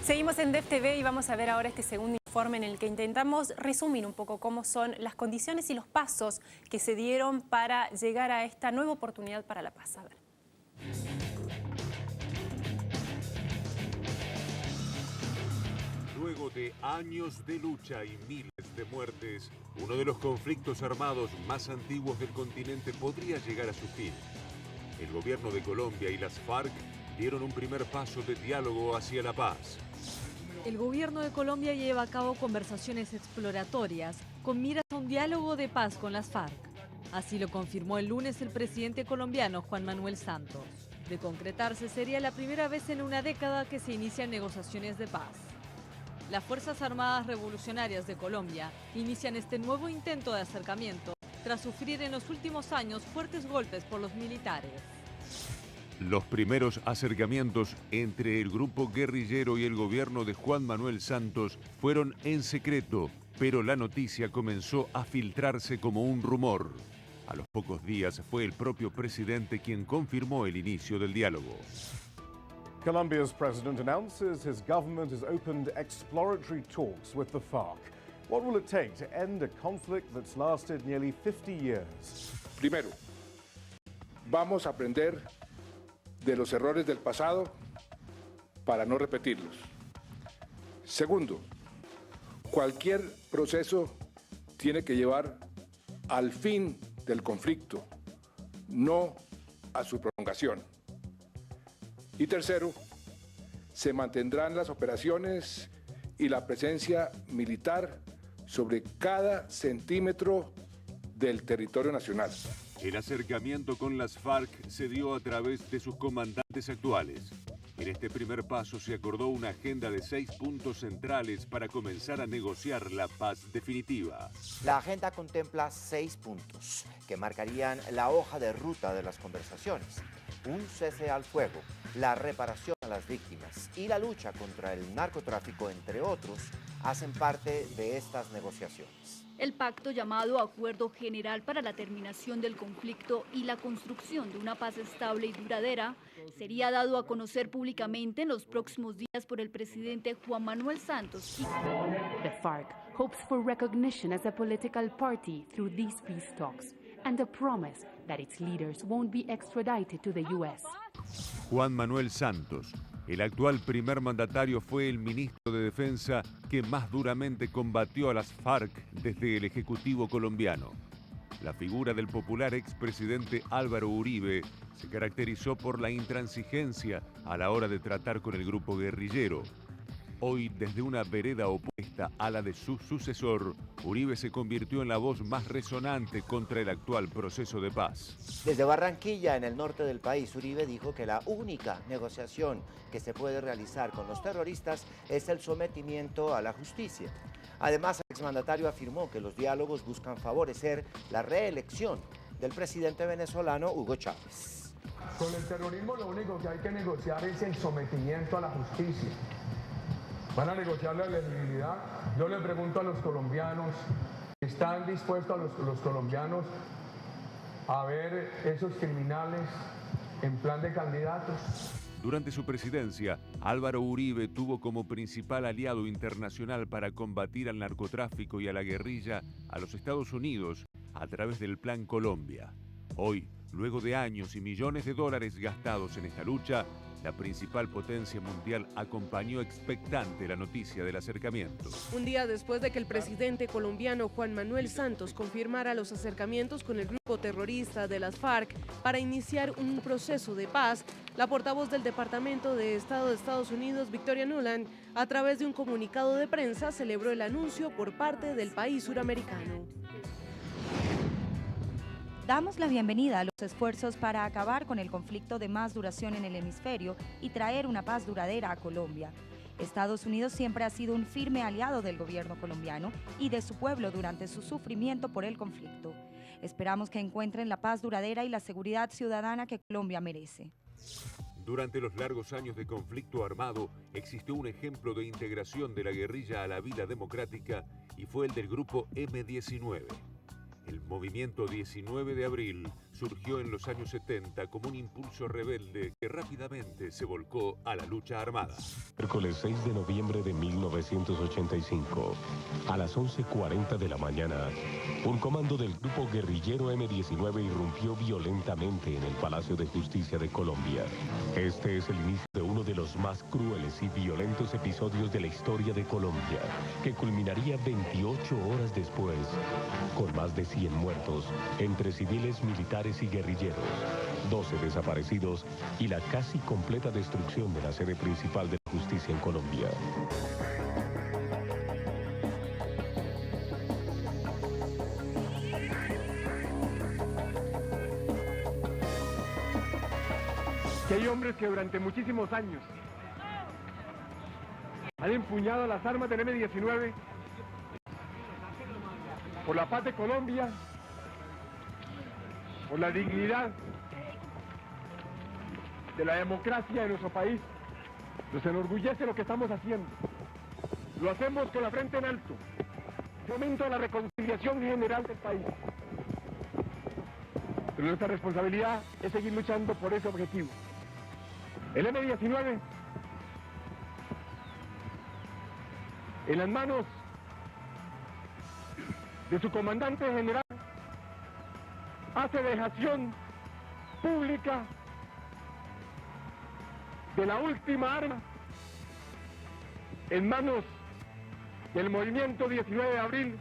Seguimos en DEF.TV y vamos a ver ahora este segundo informe en el que intentamos resumir un poco cómo son las condiciones y los pasos que se dieron para llegar a esta nueva oportunidad para la paz. A ver. Luego de años de lucha y miles de muertes, uno de los conflictos armados más antiguos del continente podría llegar a su fin. El gobierno de Colombia y las FARC dieron un primer paso de diálogo hacia la paz. El gobierno de Colombia lleva a cabo conversaciones exploratorias con miras a un diálogo de paz con las FARC. Así lo confirmó el lunes el presidente colombiano Juan Manuel Santos. De concretarse, sería la primera vez en una década que se inician negociaciones de paz. Las Fuerzas Armadas Revolucionarias de Colombia inician este nuevo intento de acercamiento tras sufrir en los últimos años fuertes golpes por los militares. Los primeros acercamientos entre el grupo guerrillero y el gobierno de Juan Manuel Santos fueron en secreto, pero la noticia comenzó a filtrarse como un rumor. A los pocos días fue el propio presidente quien confirmó el inicio del diálogo. Colombia's president announces his government has opened exploratory talks with the FARC. What will it take to end a conflict that's lasted nearly 50 years? Primero, vamos a aprender de los errores del pasado para no repetirlos. Segundo, cualquier proceso tiene que llevar al fin del conflicto, no a su prolongación. Y tercero, se mantendrán las operaciones y la presencia militar sobre cada centímetro del territorio nacional. El acercamiento con las FARC se dio a través de sus comandantes actuales. En este primer paso se acordó una agenda de 6 puntos centrales para comenzar a negociar la paz definitiva. La agenda contempla 6 puntos que marcarían la hoja de ruta de las conversaciones. Un cese al fuego, la reparación a las víctimas y la lucha contra el narcotráfico, entre otros, hacen parte de estas negociaciones. El pacto llamado Acuerdo General para la Terminación del Conflicto y la Construcción de una Paz Estable y Duradera sería dado a conocer públicamente en los próximos días por el presidente Juan Manuel Santos. The FARC hopes for recognition as a political party through these peace talks and a promise that its leaders won't be extradited to the U.S. Juan Manuel Santos, el actual primer mandatario, fue el ministro de Defensa que más duramente combatió a las FARC desde el Ejecutivo colombiano. La figura del popular expresidente Álvaro Uribe se caracterizó por la intransigencia a la hora de tratar con el grupo guerrillero. Hoy, desde una vereda opuesta a la de su sucesor, Uribe se convirtió en la voz más resonante contra el actual proceso de paz. Desde Barranquilla, en el norte del país, Uribe dijo que la única negociación que se puede realizar con los terroristas es el sometimiento a la justicia. Además, el exmandatario afirmó que los diálogos buscan favorecer la reelección del presidente venezolano Hugo Chávez. Con el terrorismo lo único que hay que negociar es el sometimiento a la justicia. ¿Van a negociar la elegibilidad? Yo le pregunto a los colombianos, ¿están dispuestos los colombianos a ver esos criminales en plan de candidatos? Durante su presidencia, Álvaro Uribe tuvo como principal aliado internacional para combatir al narcotráfico y a la guerrilla a los Estados Unidos a través del Plan Colombia. Hoy, luego de años y millones de dólares gastados en esta lucha, la principal potencia mundial acompañó expectante la noticia del acercamiento. Un día después de que el presidente colombiano Juan Manuel Santos confirmara los acercamientos con el grupo terrorista de las FARC para iniciar un proceso de paz, la portavoz del Departamento de Estado de Estados Unidos, Victoria Nuland, a través de un comunicado de prensa, celebró el anuncio por parte del país suramericano. Damos la bienvenida a los esfuerzos para acabar con el conflicto de más duración en el hemisferio y traer una paz duradera a Colombia. Estados Unidos siempre ha sido un firme aliado del gobierno colombiano y de su pueblo durante su sufrimiento por el conflicto. Esperamos que encuentren la paz duradera y la seguridad ciudadana que Colombia merece. Durante los largos años de conflicto armado, existió un ejemplo de integración de la guerrilla a la vida democrática y fue el del grupo M-19. El movimiento 19 de abril surgió en los años 70 como un impulso rebelde que rápidamente se volcó a la lucha armada. Miércoles 6 de noviembre de 1985, a las 11:40 de la mañana, un comando del grupo guerrillero M-19 irrumpió violentamente en el Palacio de Justicia de Colombia. Este es el inicio de uno de los más crueles y violentos episodios de la historia de Colombia, que culminaría 28 horas después, con más de 100 muertos entre civiles, militares y guerrilleros, 12 desaparecidos y la casi completa destrucción de la sede principal de la justicia en Colombia. Que hay hombres que durante muchísimos años han empuñado las armas del M-19 por la paz de Colombia, por la dignidad de la democracia de nuestro país. Nos enorgullece lo que estamos haciendo. Lo hacemos con la frente en alto. Fomento la reconciliación general del país. Pero nuestra responsabilidad es seguir luchando por ese objetivo. El M-19, en las manos de su comandante general, hace dejación pública de la última arma en manos del movimiento 19 de abril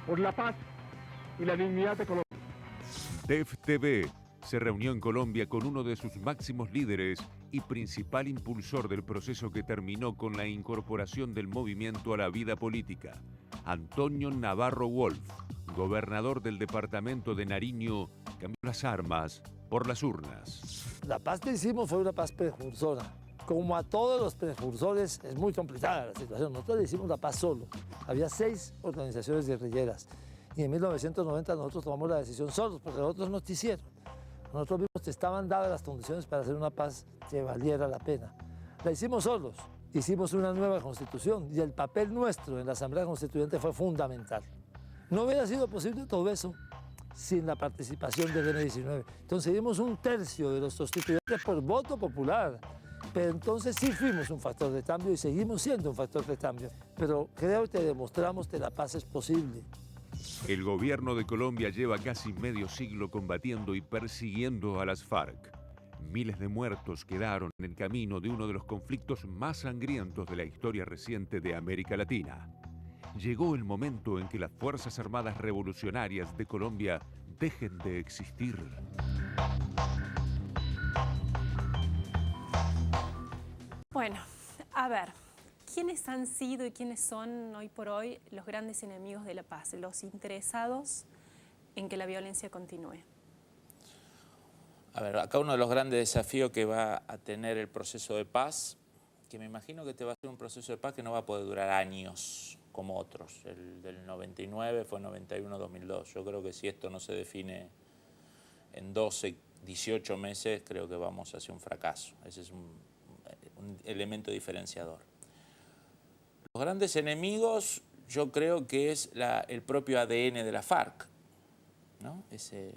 por la paz y la dignidad de Colombia. DEF TV se reunió en Colombia con uno de sus máximos líderes y principal impulsor del proceso que terminó con la incorporación del movimiento a la vida política, Antonio Navarro Wolf, gobernador del departamento de Nariño, cambió las armas por las urnas. La paz que hicimos fue una paz precursora. Como a todos los precursores, es muy complicada la situación. Nosotros le hicimos la paz solo. Había 6 organizaciones guerrilleras. Y en 1990 nosotros tomamos la decisión solos, porque los otros nos hicieron. Nosotros vimos que estaban dadas las condiciones para hacer una paz que valiera la pena. La hicimos solos. Hicimos una nueva constitución y el papel nuestro en la Asamblea Constituyente fue fundamental. No hubiera sido posible todo eso sin la participación del M-19. Entonces dimos 1/3 de los constituyentes por voto popular. Pero entonces sí fuimos un factor de cambio y seguimos siendo un factor de cambio. Pero creo que demostramos que la paz es posible. El gobierno de Colombia lleva casi medio siglo combatiendo y persiguiendo a las FARC. Miles de muertos quedaron en el camino de uno de los conflictos más sangrientos de la historia reciente de América Latina. Llegó el momento en que las Fuerzas Armadas Revolucionarias de Colombia dejen de existir. Bueno, a ver, ¿quiénes han sido y quiénes son hoy por hoy los grandes enemigos de la paz, los interesados en que la violencia continúe? A ver, acá uno de los grandes desafíos que va a tener el proceso de paz, que me imagino que te va a ser un proceso de paz que no va a poder durar años como otros. El del 99 fue 91-2002. Yo creo que si esto no se define en 12, 18 meses, creo que vamos hacia un fracaso. Ese es un elemento diferenciador. Los grandes enemigos yo creo que es el propio ADN de la FARC, ¿no? Ese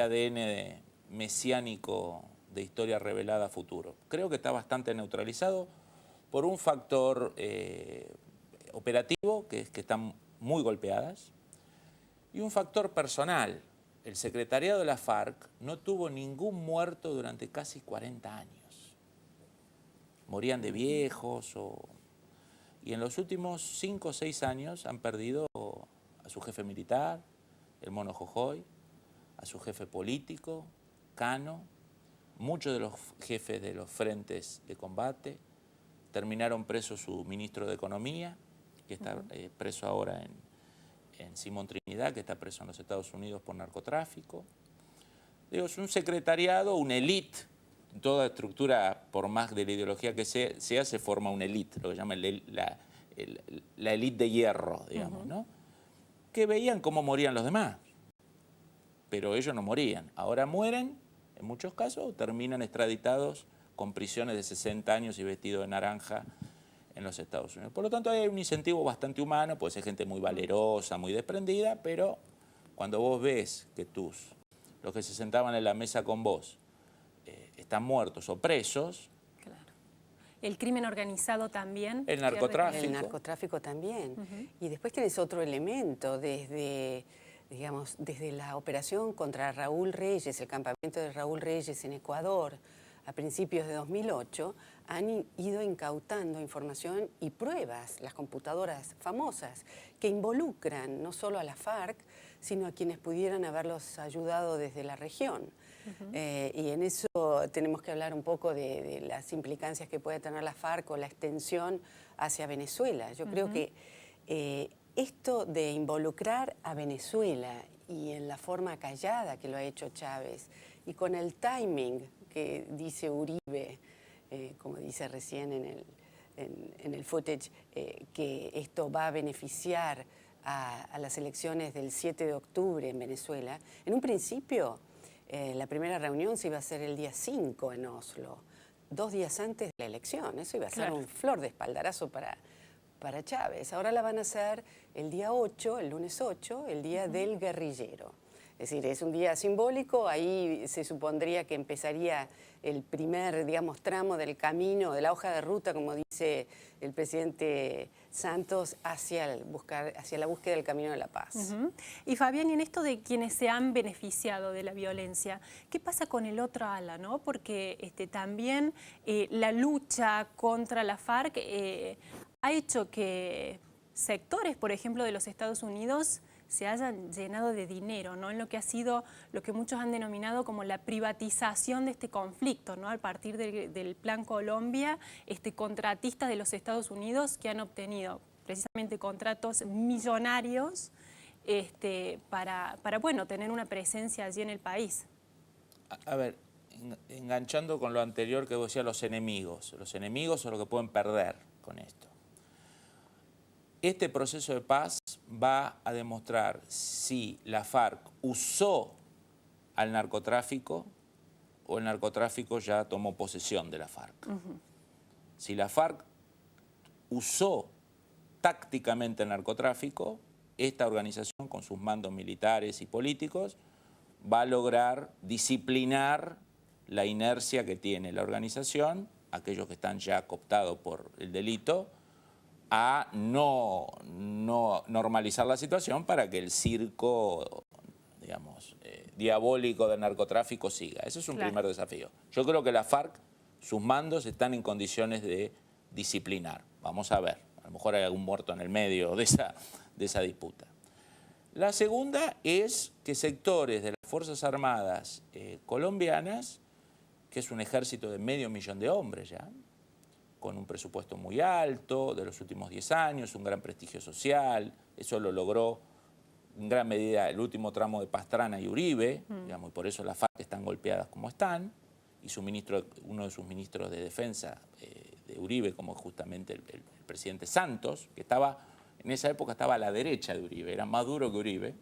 ADN mesiánico de historia revelada a futuro. Creo que está bastante neutralizado por un factor operativo, que es que están muy golpeadas, y un factor personal. El secretariado de la FARC no tuvo ningún muerto durante casi 40 años. Morían de viejos y en los últimos 5 o 6 años han perdido a su jefe militar, el Mono Jojoy, a su jefe político, Cano, muchos de los jefes de los frentes de combate. Terminaron preso su ministro de Economía, que está preso ahora en Simón Trinidad, que está preso en los Estados Unidos por narcotráfico. Digo, es un secretariado, una élite. Toda estructura, por más de la ideología que sea, se forma una élite, lo que llaman la élite de hierro, digamos, ¿no? Que veían cómo morían los demás, pero ellos no morían. Ahora mueren, en muchos casos, terminan extraditados con prisiones de 60 años y vestidos de naranja en los Estados Unidos. Por lo tanto, hay un incentivo bastante humano, puede ser gente muy valerosa, muy desprendida, pero cuando vos ves que los que se sentaban en la mesa con vos están muertos o presos. Claro. El crimen organizado también. El narcotráfico. El narcotráfico también. Y después tenés otro elemento, desde la operación contra Raúl Reyes, el campamento de Raúl Reyes en Ecuador, a principios de 2008, han ido incautando información y pruebas, las computadoras famosas, que involucran no solo a la FARC, sino a quienes pudieran haberlos ayudado desde la región. Y en eso tenemos que hablar un poco de las implicancias que puede tener la FARC o la extensión hacia Venezuela. Yo creo que esto de involucrar a Venezuela y en la forma callada que lo ha hecho Chávez y con el timing que dice Uribe, como dice recién en el footage, que esto va a beneficiar a las elecciones del 7 de octubre en Venezuela. En un principio, la primera reunión se iba a hacer el día 5 en Oslo, 2 días antes de la elección. Eso iba a ser un flor de espaldarazo para Chávez. Ahora la van a hacer el día 8, el lunes 8, el día del guerrillero. Es decir, es un día simbólico, ahí se supondría que empezaría el primer, tramo del camino, de la hoja de ruta, como dice el presidente Santos, hacia la búsqueda del camino de la paz. Y Fabián, y en esto de quienes se han beneficiado de la violencia, ¿qué pasa con el otro ala, no? Porque también la lucha contra la FARC ha hecho que sectores, por ejemplo, de los Estados Unidos se hayan llenado de dinero, ¿no? En lo que ha sido lo que muchos han denominado como la privatización de este conflicto, ¿no? A partir del Plan Colombia, contratistas de los Estados Unidos que han obtenido precisamente contratos millonarios para tener una presencia allí en el país. A ver, enganchando con lo anterior que vos decías, los enemigos son los que pueden perder con esto. Este proceso de paz va a demostrar si la FARC usó al narcotráfico o el narcotráfico ya tomó posesión de la FARC. Si la FARC usó tácticamente el narcotráfico, esta organización con sus mandos militares y políticos va a lograr disciplinar la inercia que tiene la organización, aquellos que están ya cooptados por el delito, a no normalizar la situación para que el circo, diabólico del narcotráfico siga. Ese es un primer desafío. Yo creo que la FARC, sus mandos están en condiciones de disciplinar. Vamos a ver, a lo mejor hay algún muerto en el medio de esa disputa. La segunda es que sectores de las Fuerzas Armadas colombianas, que es un ejército de 500.000 de hombres ya, con un presupuesto muy alto de los últimos 10 años, un gran prestigio social. Eso lo logró en gran medida el último tramo de Pastrana y Uribe, y por eso las FARC están golpeadas como están, y uno de sus ministros de defensa de Uribe, como justamente el presidente Santos, que en esa época estaba a la derecha de Uribe, era más duro que Uribe,